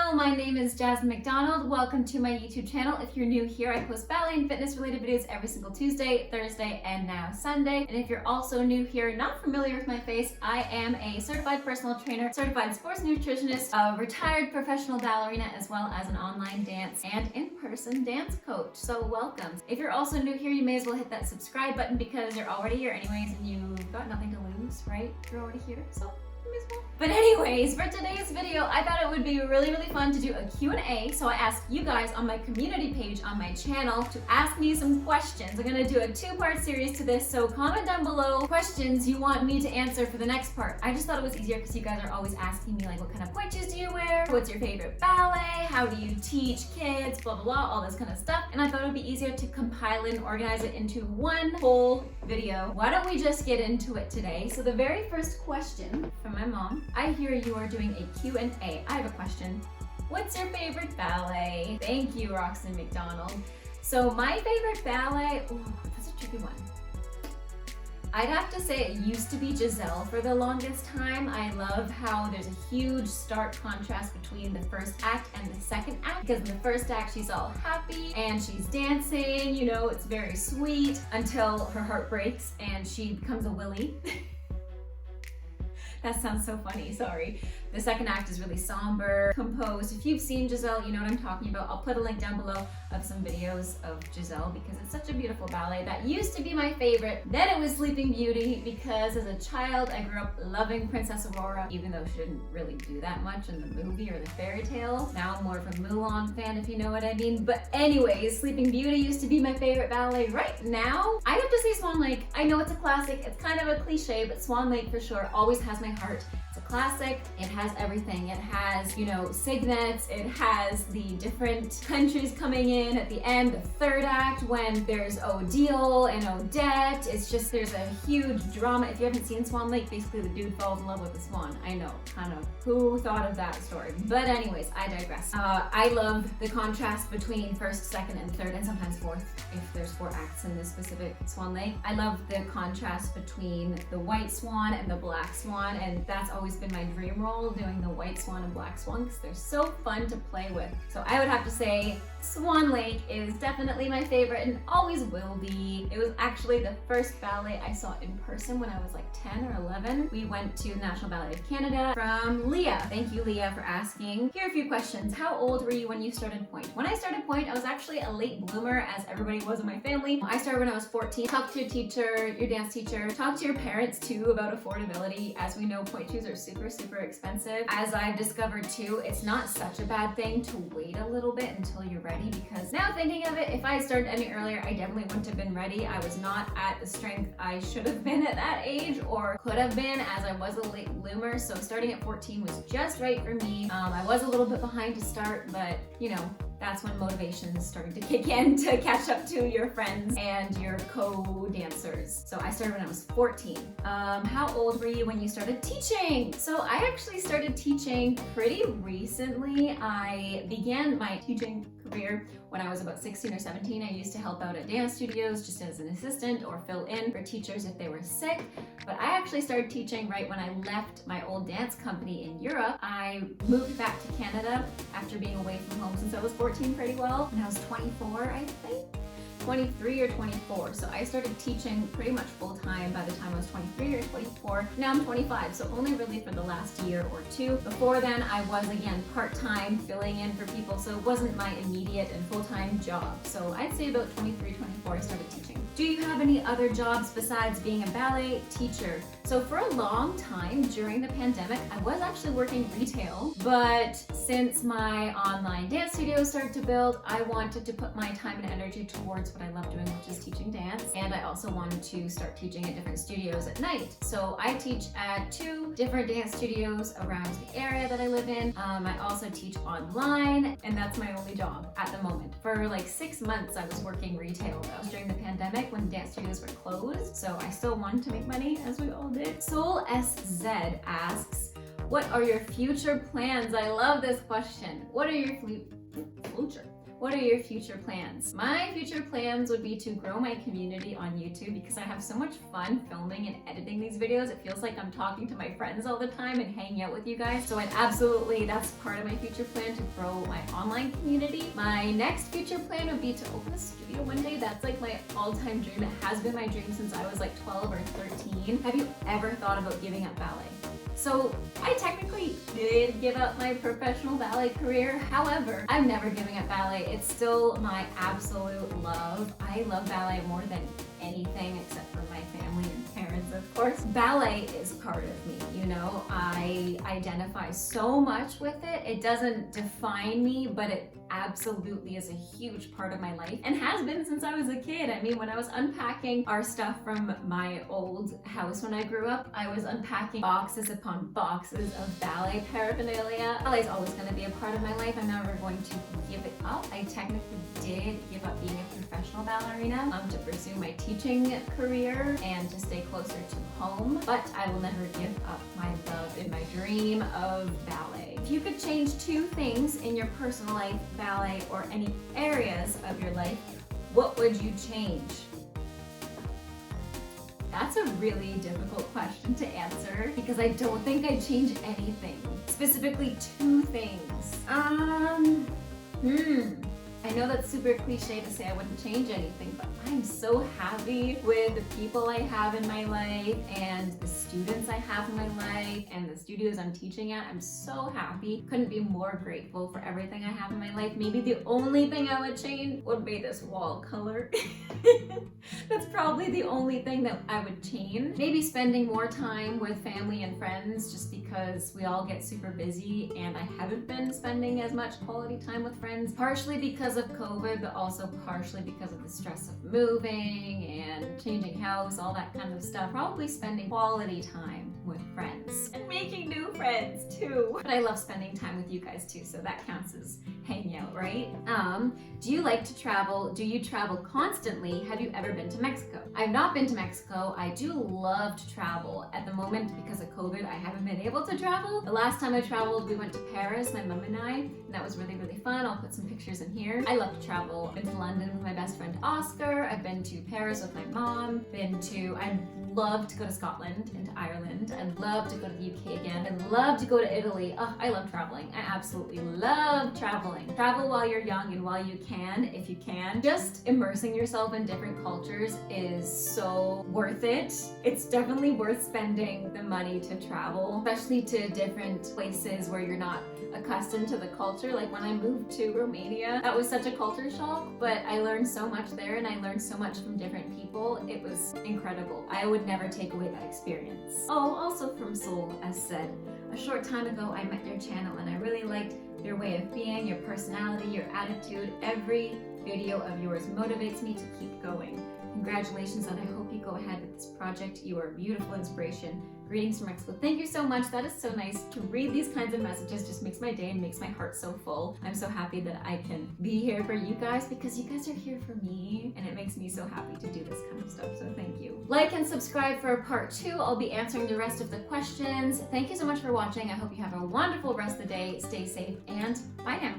Hello, my name is Jasmine McDonald. Welcome to my YouTube channel. If you're new here, I post ballet and fitness related videos every single Tuesday, Thursday, and now Sunday. And if you're also new here, not familiar with my face, I am a certified personal trainer, certified sports nutritionist, a retired professional ballerina, as well as an online dance and in-person dance coach. So welcome. If you're also new here, you may as well hit that subscribe button because you're already here anyways and you've got nothing to lose, right? You're already here, so but anyways, for today's video, I thought it would be really fun to do a Q&A. So I asked you guys on my community page on my channel to ask me some questions. I'm gonna do a two-part series to this, so comment down below questions you want me to answer for the next part. I just thought it was easier because you guys are always asking me like, what kind of pointe shoes do you wear? What's your favorite ballet? How do you teach kids? Blah, blah, blah, all this kind of stuff. And I thought it would be easier to compile and organize it into one whole video. Why don't we just get into it today? So the very first question from my mom, I hear you are doing a Q&A. I have a question. What's your favorite ballet? Thank you, Roxanne McDonald. So my favorite ballet, that's a tricky one. I'd have to say it used to be Giselle for the longest time. I love how there's a huge stark contrast between the first act and the second act, because in the first act she's all happy and she's dancing, you know, it's very sweet until her heart breaks and she becomes a willy. That sounds so funny, sorry. The second act is really somber, composed. If you've seen Giselle, you know what I'm talking about. I'll put a link down below of some videos of Giselle because it's such a beautiful ballet. That used to be my favorite. Then it was Sleeping Beauty because as a child, I grew up loving Princess Aurora, even though she didn't really do that much in the movie or the fairy tale. Now I'm more of a Mulan fan, if you know what I mean. But anyways, Sleeping Beauty used to be my favorite ballet. Right now, I have to say Swan Lake. I know it's a classic. It's kind of a cliche, but Swan Lake for sure always has my heart. It's a classic. It has everything. It has, you know, signets. It has the different countries coming in at the end. The third act when there's Odile and Odette. It's just, there's a huge drama. If you haven't seen Swan Lake, basically the dude falls in love with the swan. I know, kind of. Who thought of that story? But anyways, I digress. I love the contrast between first, second, and third, and sometimes fourth, if there's 4 acts in this specific Swan Lake. I love the contrast between the white swan and the black swan, and that's always been my dream role, doing the white swan and black swan, because they're so fun to play with. So I would have to say Swan Lake is definitely my favorite and always will be. It was actually the first ballet I saw in person when I was like 10 or 11. We went to National Ballet of Canada from Leah. Thank you, Leah, for asking. Here are a few questions. How old were you when you started pointe? When I started pointe, I was actually a late bloomer, as everybody was in my family. I started when I was 14. Talk to your teacher, your dance teacher. Talk to your parents too about affordability. As we know, pointe shoes are super expensive. As I've discovered too, it's not such a bad thing to wait a little bit until you're ready, because now thinking of it, if I started any earlier, I definitely wouldn't have been ready. I was not at the strength I should have been at that age, or could have been, as I was a late bloomer. So starting at 14 was just right for me. I was a little bit behind to start, but you know, that's when motivation started to kick in to catch up to your friends and your co-dancers. So I started when I was 14. How old were you when you started teaching? So I actually started teaching pretty recently. I began my teaching career when I was about 16 or 17. I used to help out at dance studios just as an assistant or fill in for teachers if they were sick. But I actually started teaching right when I left my old dance company in Europe. I moved back to Canada after being away from home since I was 14 pretty well. When I was 24, I think. 23 or 24. So I started teaching pretty much full-time by the time I was 23 or 24. Now I'm 25, so only really for the last year or two. Before then, I was again part-time filling in for people, so it wasn't my immediate and full-time job. So I'd say about 23, 24, I started teaching. Do you have any other jobs besides being a ballet teacher? So for a long time during the pandemic, I was actually working retail, but since my online dance studio started to build, I wanted to put my time and energy towards what I love doing, which is teaching dance. And I also wanted to start teaching at different studios at night. So I teach at 2 different dance studios around the area that I live in. I also teach online, and that's my only job at the moment. For like 6 months, I was working retail. That was during the pandemic when dance studios were closed. So I still wanted to make money, as we all did. Soul SZ asks, what are your future plans? I love this question. What are your future? What are your future plans? My future plans would be to grow my community on YouTube because I have so much fun filming and editing these videos. It feels like I'm talking to my friends all the time and hanging out with you guys. So that's part of my future plan, to grow my online community. My next future plan would be to open a studio one day. That's like my all-time dream. It has been my dream since I was like 12 or 13. Have you ever thought about giving up ballet? So I technically did give up my professional ballet career. However, I'm never giving up ballet. It's still my absolute love. I love ballet more than anything except for my family and parents, of course. Ballet is part of me, you know? I identify so much with it. It doesn't define me, but it absolutely is a huge part of my life and has been since I was a kid. I mean, when I was unpacking our stuff from my old house when I grew up, I was unpacking boxes upon boxes of ballet paraphernalia. Ballet is always going to be a part of my life. I'm never going to give it up. I technically did give up being a professional ballerina to pursue my teaching career and to stay closer to home, but I will never give up my love and my dream of ballet. If you could change 2 things in your personal life, ballet, or any areas of your life, what would you change? That's a really difficult question to answer because I don't think I'd change anything. Specifically 2 things. I know that's super cliche to say I wouldn't change anything, but I'm so happy with the people I have in my life and the students I have in my life and the studios I'm teaching at. I'm so happy. Couldn't be more grateful for everything I have in my life. Maybe the only thing I would change would be this wall color. That's probably the only thing that I would change. Maybe spending more time with family and friends just because we all get super busy and I haven't been spending as much quality time with friends, partially because of COVID, but also partially because of the stress of moving and changing house, all that kind of stuff. Probably spending quality time with friends and making new friends too. But I love spending time with you guys too, so that counts as hanging out, right? Do you like to travel? Do you travel constantly? Have you ever been to Mexico? I've not been to Mexico. I do love to travel. At the moment, because of COVID, I haven't been able to travel. The last time I traveled, we went to Paris, my mom and I, and that was really, really fun. I'll put some pictures in here. I love to travel. I've been to London with my best friend Oscar. I've been to Paris with my mom. I'd love to go to Scotland and to Ireland. I'd love to go to the UK again. I'd love to go to Italy. Oh, I love traveling. I absolutely love traveling. Travel while you're young and while you can, if you can. Just immersing yourself in different cultures is so worth it. It's definitely worth spending the money to travel, especially to different places where you're not accustomed to the culture. Like when I moved to Romania, that was such a culture shock, but I learned so much there and I learned so much from different people. It was incredible. I would never take away that experience. Oh, also from Seoul, as said, a short time ago I met your channel and I really liked your way of being, your personality, your attitude. Every video of yours motivates me to keep going. Congratulations, and I hope you go ahead with this project. You are a beautiful inspiration. Greetings from Mexico. Thank you so much. That is so nice. To read these kinds of messages just makes my day and makes my heart so full. I'm so happy that I can be here for you guys because you guys are here for me and it makes me so happy to do this kind of stuff. So thank you. Like and subscribe for part 2. I'll be answering the rest of the questions. Thank you so much for watching. I hope you have a wonderful rest of the day. Stay safe and bye now.